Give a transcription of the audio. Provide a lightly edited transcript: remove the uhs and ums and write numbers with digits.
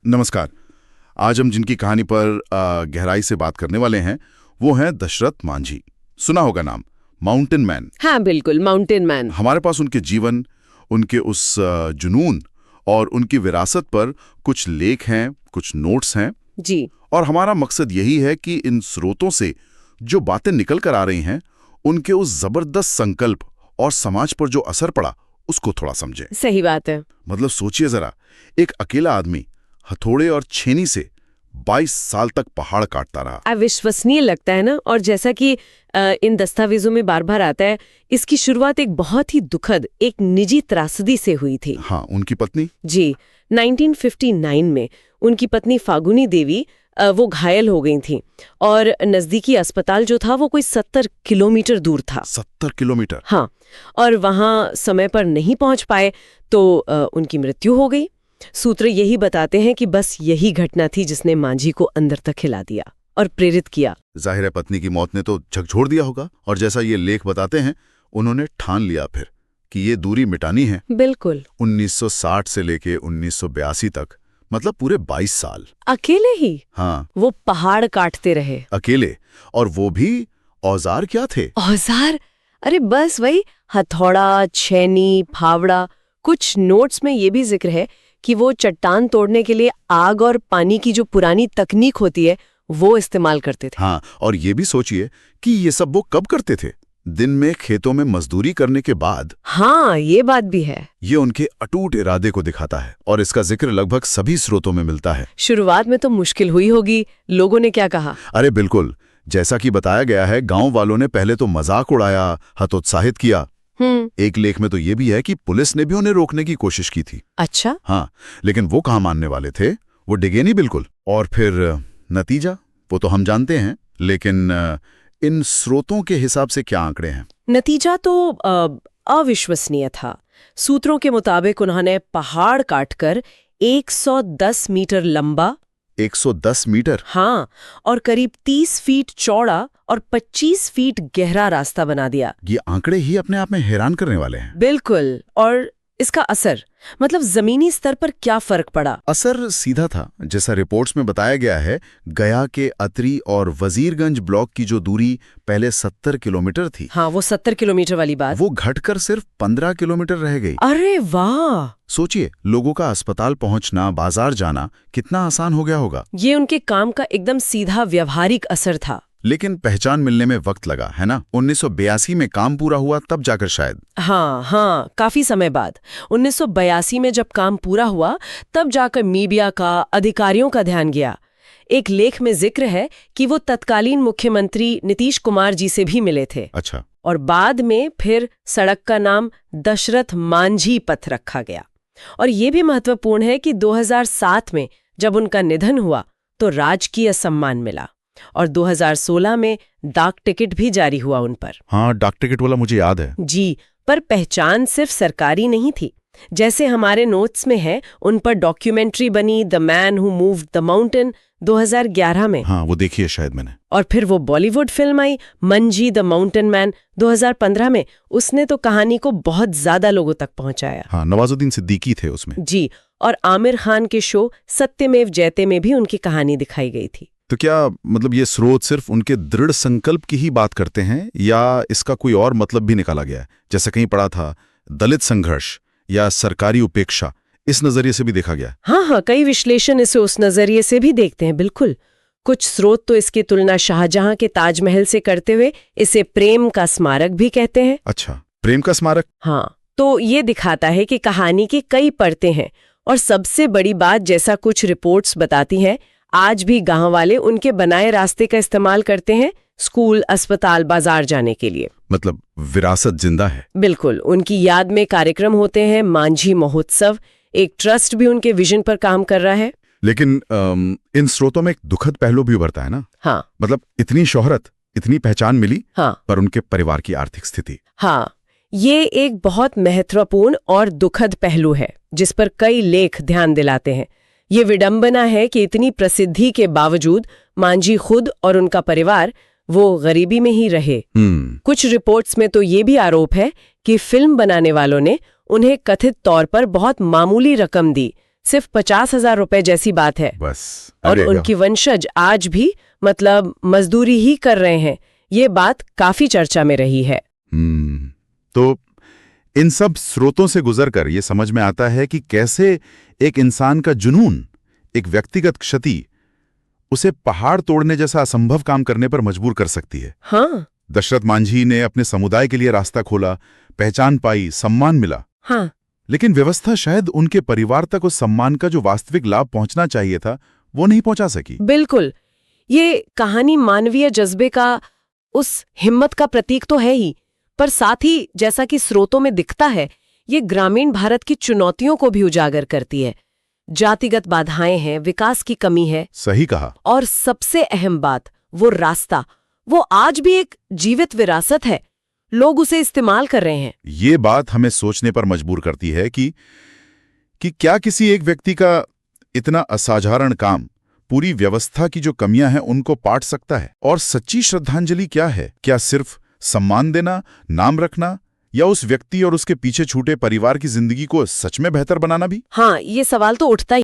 नमस्कार। आज हम जिनकी कहानी पर गहराई से बात करने वाले हैं वो हैं दशरथ मांझी। सुना होगा नाम, माउंटेन मैन। हाँ बिल्कुल, माउंटेन मैन। हमारे पास उनके जीवन, उनके उस जुनून और उनकी विरासत पर कुछ लेख हैं, कुछ नोट्स हैं जी। और हमारा मकसद यही है कि इन स्रोतों से जो बातें निकल कर आ रही हैं उनके उस जबरदस्त संकल्प और समाज पर जो असर पड़ा उसको थोड़ा समझें। सही बात है। मतलब सोचिए जरा, एक अकेला आदमी हथौड़े और छेनी से 22 साल तक पहाड़ काटता रहा। अविश्वसनीय लगता है ना। और जैसा कि इन दस्तावेजों में बार बार आता है, इसकी शुरुआत एक बहुत ही दुखद, एक निजी त्रासदी से हुई थी। हाँ, उनकी पत्नी जी, 1959 में उनकी पत्नी फागुनी देवी वो घायल हो गई थी और नजदीकी अस्पताल जो था वो कोई 70 किलोमीटर दूर था। 70 किलोमीटर? हाँ, और वहां समय पर नहीं पहुंच पाए तो उनकी मृत्यु हो गई। सूत्र यही बताते हैं कि बस यही घटना थी जिसने मांझी को अंदर तक हिला दिया और प्रेरित किया। जाहिर है पत्नी की मौत ने तो झकझोर दिया होगा और जैसा ये लेख बताते हैं उन्होंने ठान लिया फिर कि ये दूरी मिटानी है। बिल्कुल। 1960 से लेके 1982 तक, मतलब पूरे 22 साल अकेले ही? हाँ, वो पहाड़ काटते रहे अकेले। और वो भी औजार क्या थे? औजार? अरे बस वही हथौड़ा, छेनी, फावड़ा। कुछ नोट्स में ये भी जिक्र है कि वो चट्टान तोड़ने के लिए आग और पानी की जो पुरानी तकनीक होती है वो इस्तेमाल करते थे। हाँ, और ये भी सोचिए कि ये सब वो कब करते थे? दिन में खेतों में मजदूरी करने के बाद। हाँ, ये बात भी है। ये उनके अटूट इरादे को दिखाता है और इसका जिक्र लगभग सभी स्रोतों में मिलता है। शुरुआत में तो मुश्किल हुई होगी, लोगों ने क्या कहा? अरे बिल्कुल, जैसा कि बताया गया है, गांव वालों ने पहले तो मजाक उड़ाया, हतोत्साहित किया। एक लेख में तो ये भी है कि पुलिस ने भी उन्हें रोकने की कोशिश की थी। अच्छा। हाँ, लेकिन वो कहाँ मानने वाले थे, वो डिगे नहीं बिल्कुल। और फिर नतीजा वो तो हम जानते हैं, लेकिन इन स्रोतों के हिसाब से क्या आंकड़े हैं? नतीजा तो अविश्वसनीय था। सूत्रों के मुताबिक उन्होंने पहाड़ काटकर 110 मीटर लंबा, 110 मीटर? हाँ, और करीब 30 फीट चौड़ा और 25 फीट गहरा रास्ता बना दिया। ये आंकड़े ही अपने आप में हैरान करने वाले हैं। बिल्कुल। और इसका असर, मतलब जमीनी स्तर पर क्या फर्क पड़ा? असर सीधा था। जैसा रिपोर्ट्स में बताया गया है, गया के अतरी और वजीरगंज ब्लॉक की जो दूरी पहले 70 किलोमीटर थी, हाँ, वो 70 किलोमीटर वाली बात, वो घटकर सिर्फ 15 किलोमीटर रह गई। अरे वाह! सोचिए, लोगों का अस्पताल पहुंचना, बाजार जाना कितना आसान हो गया होगा। ये उनके काम का एकदम सीधा व्यवहारिक असर था। लेकिन पहचान मिलने में वक्त लगा, है ना? 1982 में काम पूरा हुआ तब जाकर शायद। हाँ, काफी समय बाद 1982 में जब काम पूरा हुआ तब जाकर मीडिया का, अधिकारियों का ध्यान गया। एक लेख में जिक्र है कि वो तत्कालीन मुख्यमंत्री नीतीश कुमार जी से भी मिले थे। अच्छा। और बाद में फिर सड़क का नाम दशरथ मांझी पथ रखा गया। और ये भी महत्वपूर्ण है कि 2007 में जब उनका निधन हुआ तो राजकीय सम्मान मिला और 2016 में डाक टिकट भी जारी हुआ उन पर। हाँ, डाक टिकट वाला मुझे याद है। जी, पर पहचान सिर्फ सरकारी नहीं थी। जैसे हमारे नोट्स में है, उन पर डॉक्यूमेंट्री बनी, the man who moved the mountain, 2011 में। हाँ, वो देखी है शायद मैंने। और फिर वो बॉलीवुड फिल्म आई मंझी द माउंटेन मैन 2015 में। उसने तो कहानी को बहुत ज्यादा लोगों तक पहुंचाया। हाँ, नवाजुद्दीन सिद्दीकी थे उसमें। जी, और आमिर खान के शो सत्यमेव जयते में भी उनकी कहानी दिखाई गई थी। तो क्या मतलब ये स्रोत सिर्फ उनके दृढ़ संकल्प की ही बात करते हैं या इसका कोई और मतलब भी निकाला गया है? जैसे कहीं पढ़ा था दलित संघर्ष या सरकारी उपेक्षा, इस नजरिए से भी देखा गया? हाँ, कई विश्लेषण इसे उस नजरिए से भी देखते हैं। बिल्कुल। कुछ स्रोत तो इसकी तुलना शाहजहां के ताजमहल से करते हुए इसे प्रेम का स्मारक भी कहते हैं। अच्छा, प्रेम का स्मारक? हाँ, तो ये दिखाता है कि कहानी की कई परतें हैं। और सबसे बड़ी बात, जैसा कुछ रिपोर्ट्स बताती हैं, आज भी गांव वाले उनके बनाए रास्ते का इस्तेमाल करते हैं स्कूल, अस्पताल, बाजार जाने के लिए। मतलब विरासत जिंदा है। बिल्कुल। उनकी याद में कार्यक्रम होते हैं, मांझी महोत्सव, एक ट्रस्ट भी उनके विजन पर काम कर रहा है। लेकिन इन स्रोतों में एक दुखद पहलू भी उभरता है ना? हाँ। मतलब इतनी शोहरत, इतनी पहचान मिली, हाँ, पर उनके परिवार की आर्थिक स्थिति। हाँ, ये एक बहुत महत्वपूर्ण और दुखद पहलू है जिस पर कई लेख ध्यान दिलाते हैं। ये विडंबना है कि इतनी प्रसिद्धि के बावजूद मांझी खुद और उनका परिवार वो गरीबी में ही रहे। कुछ रिपोर्ट्स में तो ये भी आरोप है कि फिल्म बनाने वालों ने उन्हें कथित तौर पर बहुत मामूली रकम दी सिर्फ 50,000 रुपए जैसी बात है। बस और अरे उनकी वंशज आज भी मतलब मजदूरी ही कर रहे हैं। ये बात काफी चर्चा में रही है। तो इन सब स्रोतों से गुजरकर ये समझ में आता है कि कैसे एक इंसान का जुनून, एक व्यक्तिगत क्षति, उसे पहाड़ तोड़ने जैसा असंभव काम करने पर मजबूर कर सकती है। हाँ दशरथ मांझी ने अपने समुदाय के लिए रास्ता खोला, पहचान पाई, सम्मान मिला। हाँ लेकिन व्यवस्था शायद उनके परिवार तक उस सम्मान का जो वास्तविक लाभ पहुंचना चाहिए था, वो नहीं पहुंचा सकी। बिल्कुल। ये कहानी मानवीय जज्बे का, उस हिम्मत का प्रतीक तो है ही, पर साथ ही जैसा कि स्रोतों में दिखता है, ये ग्रामीण भारत की चुनौतियों को भी उजागर करती है। जातिगत बाधाएं हैं, विकास की कमी है। सही कहा। और सबसे अहम बात, वो रास्ता, वो आज भी एक जीवित विरासत है। लोग उसे इस्तेमाल कर रहे हैं। ये बात हमें सोचने पर मजबूर करती है कि क्या किसी एक व्यक्ति का इतना असाधारण काम पूरी व्यवस्था की जो कमियां हैं उनको पाट सकता है? और सच्ची श्रद्धांजलि क्या है? क्या सिर्फ सम्मान देना, नाम रखना, या उस व्यक्ति और उसके पीछे छूटे परिवार की जिंदगी को सच में बेहतर बनाना भी? हाँ, ये सवाल तो उठता ही